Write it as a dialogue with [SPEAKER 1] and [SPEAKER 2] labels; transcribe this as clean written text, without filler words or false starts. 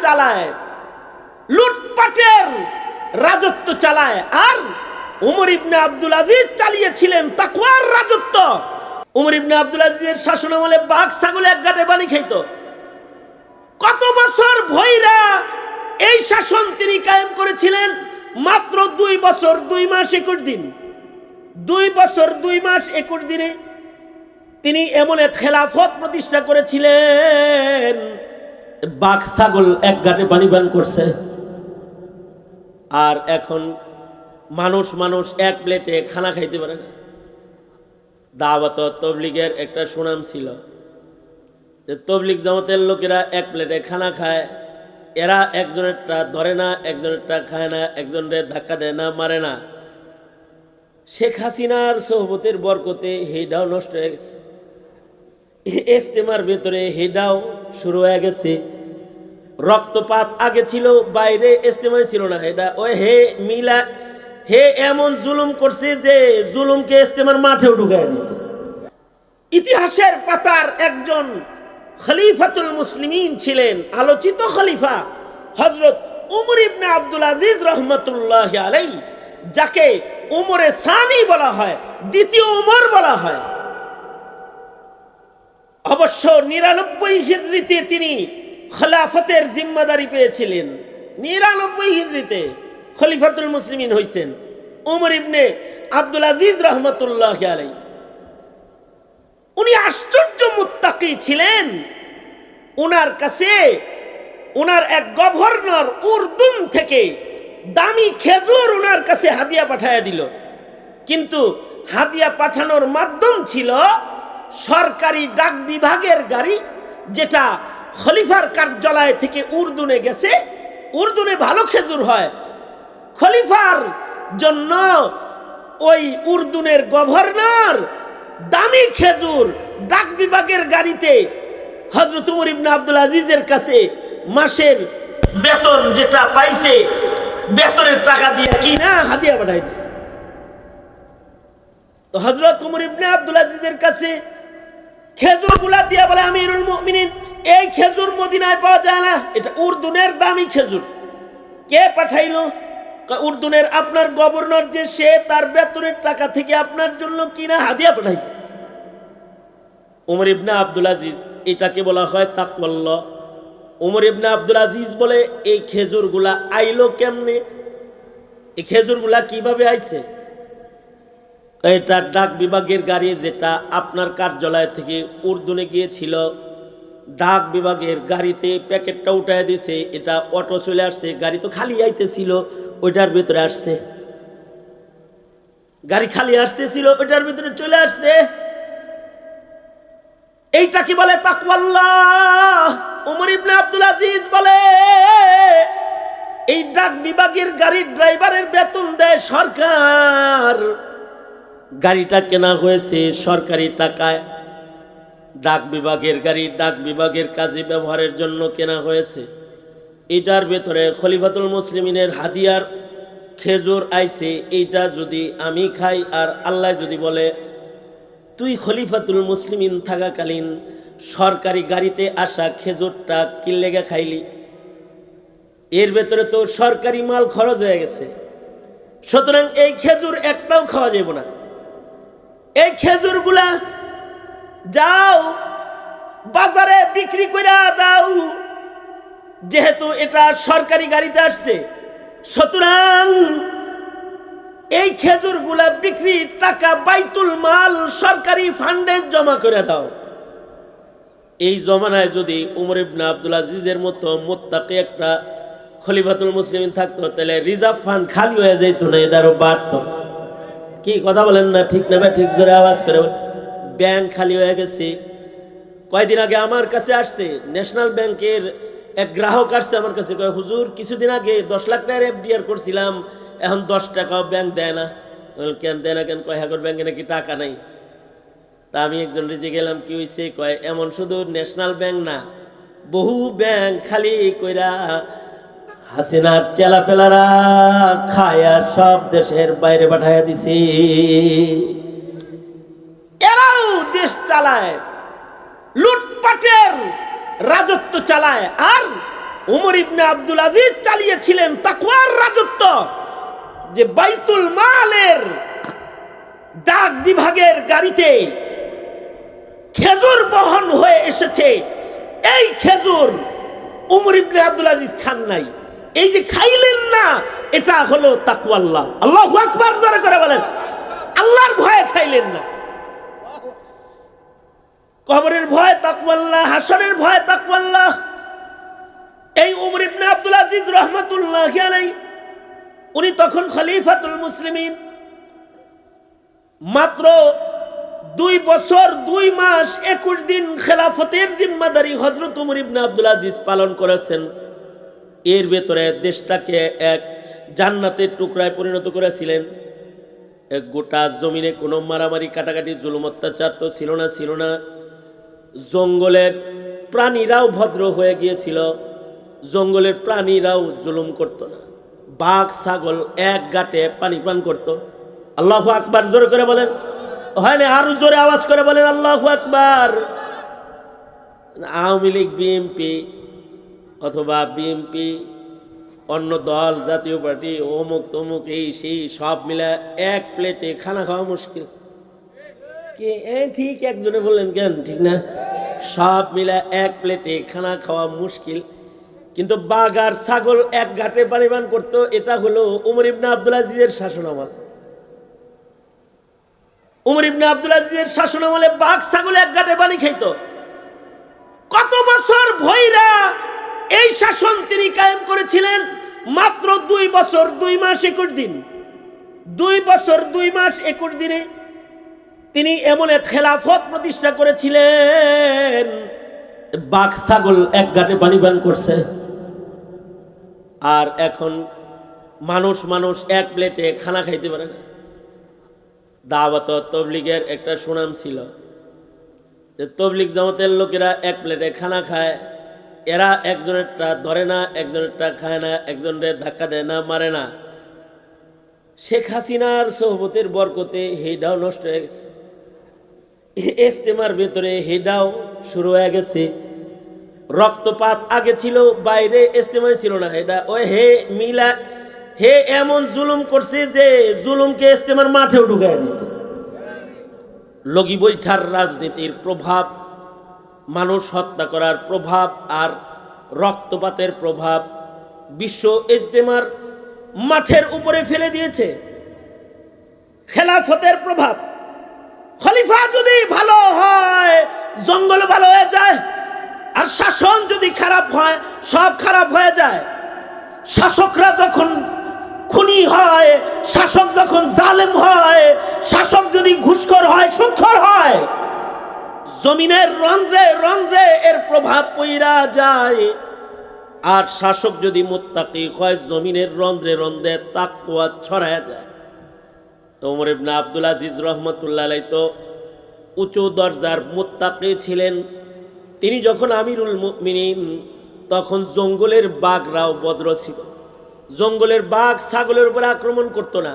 [SPEAKER 1] চালায়, লুটপাটের রাজত্ব চালায়। আর উমর ইবনে আব্দুল আজিজ চালিয়েছিলেন তাকওয়ার রাজত্ব। উমর ইবনে আব্দুল আজিজের শাসনামলে বাঘ ছাগল এক গাঁটে পানি খাইত। কত বছর ভৈরা এই শাসন তিনি কায়েম করেছিলেন? মাত্র 2 বছর 2 মাস 21 দিন। 2 বছর 2 মাস 21 দিনে তিনি এমন এক খেলাফত প্রতিষ্ঠা করেছিলেন, বাঘ ছাগল এক ঘাটে পানি পান করছে। আর এখন মানুষ এক প্লেটে খানা খাইতে পারে না। দাওয়াত তবলিগের একটা সুনাম ছিল যে তবলিগ জামাতের লোকেরা এক প্লেটে খানা খায়, এরা একজনেরটা ধরে না, একজনেরটা খায় না, একজনের ধাক্কা দেয় না, মারে না। শেখ হাসিনার সোহবতের বরকতে হেডাও নষ্ট হয়ে গেছে। ইজতেমার ভেতরে হেডাও শুরু হয়ে গেছে। রক্তপাত আগে ছিল, বাইরে ইজতেমায় ছিল না। হেডা ওই হে এমন জুলুম করছে যে জুলুমকে ইজতেমার মাঠেও ঢুকাইয়া দিছে। ইতিহাসের পাতার একজন খলিফাতুল মুসলিমিন ছিলেন, আলোচিত খলিফা হযরত উমর ইবনে আব্দুল আজিজ রহমাতুল্লাহি আলাইহি, যাকে উমরে সানি বলা হয়, দ্বিতীয় উমর বলা হয়। অবশ্য 99 হিজরিতে তিনি খেলাফতের জিম্মাদারি পেয়েছিলেন। 99 হিজরিতে খলিফাতুল মুসলিমিন হইছেন উমর ইবনে আব্দুল আজিজ রহমাতুল্লাহি আলাইহি। উনি আশ্চর্য মুত্তাকি ছিলেন। উনার কাছে উনার এক গভর্নর উর্দুন থেকে দামি খেজুর উনার কাছে হাদিয়া পাঠায়া দিল। কিন্তু হাদিয়া পাঠানোর মাধ্যম ছিল সরকারি ডাক বিভাগের গাড়ি, যেটা খলিফার কার্যালয় থেকে উর্দুনে গেছে। উর্দুনে ভালো খেজুর হয়। খলিফার জন্য ওই উর্দুনের গভর্নর দামি খেজুর ডাক বিভাগের গাড়িতে হযরত উমর ইবনে আব্দুল আজিজের কাছে মাসের বেতন যেটা পাইছে, বেতনের টাকা দিয়ে কিনা হাদিয়া পাঠাই দিছে। তো হযরত উমর ইবনে আব্দুল আজিজের কাছে খেজুরগুলা দিয়া বলে, আমিরুল মুমিনিন, এই খেজুর মদিনায় পাওয়া যায় না, এটা উর্দুনের দামি খেজুর। কে পাঠাইলো? উর্দুনের আপনার গভর্নর, যে সে তার বেতনের টাকা থেকে আপনার জন্য কিনা হাদিয়া পাঠাইছে। উমর ইবনে আব্দুল আজিজ, এটাকে বলা হয় তাকওয়াল্লাহ। উমর ইবনে আব্দুল আজিজ বলে, এই খেজুরগুলা আইলো কেমনে? এই খেজুরগুলা কিভাবে আইছে? এটা ডাক বিভাগের গাড়ি, যেটা আপনার কার্যালয় থেকে উর্দুনে গিয়েছিল, ডাক বিভাগের গাড়িতে প্যাকেটটা উঠায় দিয়েছে। এটা অটো চলে আসছে, গাড়ি তো খালি আইতেছিল, ওইটার ভিতরে আসছে। গাড়ি খালি আসতেছিল, ওইটার ভিতরে চলে আসছে। এইটা কি বলে তাকওয়াল্লাহ। উমর ইবনে আব্দুল আজিজ বলে, এই ডাক বিভাগের গাড়ির ড্রাইভারের বেতন দেয় সরকার। গাড়িটা কেনা হয়েছে সরকারি টাকায়। ডাক বিভাগের গাড়ি ডাক বিভাগের কাজে ব্যবহারের জন্য কেনা হয়েছে। এটার ভেতরে খলিফাতুল মুসলিমিনের হাদিয়ার খেজুর আইছে। এইটা যদি আমি খাই আর আল্লাহ যদি বলে, তুই খলিফাতুল মুসলিমিন থাকাকালীন সরকারি গাড়িতে আসা খেজুরটা কি লেগে খাইলি? এর ভেতরে তো সরকারি মাল খরচ হয়ে গেছে, সুতরাং এই খেজুর একটাও খাওয়া যাবে না। এই খেজুরগুলা যাও বাজারে বিক্রি করে দাও, যেহেতু এটা সরকারি গাড়িতে আসছে, সুতরাং এই খেজুরগুলা বিক্রি টাকা বাইতুল মাল সরকারি ফান্ডে জমা করে দাও। এই জমানায় যদি উমর ইবনে আব্দুল আজিজের মতো মুত্তাকি একটা খলিফাতুল মুসলিমিন থাকতো, তাহলে রিজার্ভ ফান্ড খালি হয়ে যেত না, এটারও বাড়তো। কি কথা বলেন না? ঠিক না? ঠিক জোরে আওয়াজ করে। ব্যাংক খালি হয়ে গেছে। কয়দিন আগে আমার কাছে আসছে ন্যাশনাল ব্যাংকের এক গ্রাহক, আসছে আমার কাছে, কয় হুজুর, কিছুদিন আগে 10 লাখ টাকার এফডিআর করছিলাম, এখন 10 টাকাও ব্যাংক দেয় না। কেন দেয় না? কেন? কয় হ্যাঁ, ব্যাংকে নাকি টাকা নাই। তা আমি একজন রেজে গেলাম, কি হয়েছে? কয় এমন শুধু ন্যাশনাল ব্যাংক না, বহু ব্যাংক খালি কইরা হাসিনার চেলাপেলারা খায় আর সব দেশের বাইরে পাঠাইয়া দিছে। এরাও দেশ চালায়, লুটপাটের রাজত্ব চালায়। আর উমর ইবনে আব্দুল আজিজ চালিয়েছিলেন তাকওয়ার রাজত্ব, যে বাইতুল মালের ডাক বিভাগের গাড়িতে খেজুর বহন হয়ে এসেছে। এই খেজুর উমর ইবনে আব্দুল আজিজ খান নাই, এই যে খাইলেন না, এটা হলো তাকওয়াল্লাহ। আল্লাহু আকবার জোরে করে বলেন, আল্লাহর ভয়ে খাইলেন না। কবরের ভয় তাকওয়াল্লাহ, হাসরের ভয় তাকওয়াল্লাহ। এই উমর ইবনে আব্দুল আজিজ রাহমাতুল্লাহি আলাইহি, উনি তখন খলিফাতুল মুসলিমিন। মাত্র 2 বছর 2 মাস 21 দিন খেলাফতের জিম্মাদারি হযরত উমর ইবনে আব্দুল আজিজ পালন করেছেন। এর ভেতরে দেশটাকে এক জান্নাতের টুকরায় পরিণত করেছিলেন। এক গোটা জমিনে কোনো মারামারি কাটাকাটি জুলুম অত্যাচার তো ছিল না। জঙ্গলের প্রাণীরাও ভদ্র হয়ে গিয়েছিল, জঙ্গলের প্রাণীরাও জুলুম করত না। বাঘ ছাগল এক গাঁটে পানি পান করত। আল্লাহু আকবার জোরে করে বলেন, হয় না আরো জোরে আওয়াজ করে বলেন আল্লাহু আকবার। আওয়ামী লীগ বিএনপি অথবা বিএনপি অন্য দল জাতীয় পার্টি অমুক তমুক এই সেই সব মিলে এক প্লেটে খানা খাওয়া মুশকিল। কে ঠিক একজনে বললেন কেন ঠিক না? সব মিলে এক প্লেটে খানা খাওয়া মুশকিল। কিন্তু বাঘ আর ছাগল এক ঘাটে পানি পান করতো। এটা হলো উমর ইবনে আব্দুল আজিজের শাসনামল। উমর ইবনে আব্দুল আজিজের শাসনামলে বাঘ ছাগল এক ঘাটে পানি খাইত। কত বছর ভৈরা এই শাসন তিনি কায়েম করেছিলেন। মাত্র 2 বছর 2 মাস 21 দিন, 2 বছর 2 মাস 21 দিনে তিনি এমন এক খেলাফত প্রতিষ্ঠা করেছিলেন, বাঘ ছাগল এক ঘাটে পানি পান করছে। আর এখন মানুষ এক প্লেটে খানা খাইতে পারে না। দাওয়াত তবলিগের একটা সুনাম ছিল যে তবলিগ জামাতের লোকেরা এক প্লেটে খানা খায়, এরা একজনেরটা ধরে না, একজনেরটা খায় না, একজনের ধাক্কা দেয় না, মারে না। শেখ হাসিনার সোহবতের বরকতে হেডাও নষ্ট হয়ে গেছে। ইজতেমার ভেতরে হেডাও শুরু হয়ে গেছে। রক্তপাত আগে ছিল, বাইরে ইজতেমায় ছিল না। হেডা ওই হে এমন জুলুম করছে যে জুলুমকে ইজতেমার মাঠেও ঢুকাইয়া দিছে। লগি বৈঠার রাজনীতির প্রভাব, মানুষ হত্যা করার প্রভাব আর রক্তপাতের প্রভাব বিশ্ব ইজতেমার মাঠের উপরে ফেলে দিয়েছে। খেলাফতের প্রভাব, খলিফা যদি ভালো হয় জঙ্গল ভালো হয়ে যায়, আর শাসন যদি খারাপ হয় সব খারাপ হয়ে যায়। শাসকরা যখন খুনি হয়, শাসক যখন জালেম হয়, শাসক যদি ঘুষখোর হয়, সুদখোর হয়, জমিনের রন্ধ্রে এর প্রভাব পইরা যায়। আর শাসক যদি মুত্তাকি হয়, জমিনের রন্ধ্রে তাকওয়া ছড়ায় যায়। ওমর ইবনে আব্দুল আজিজ রাহমাতুল্লাহ আলাইহি তো উঁচু দরজার মুত্তাকি ছিলেন। তিনি যখন আমিরুল মুমিনিন, তখন জঙ্গলের বাঘরাও বদ্র ছিল। জঙ্গলের বাঘ ছাগলের উপর আক্রমণ করতো না।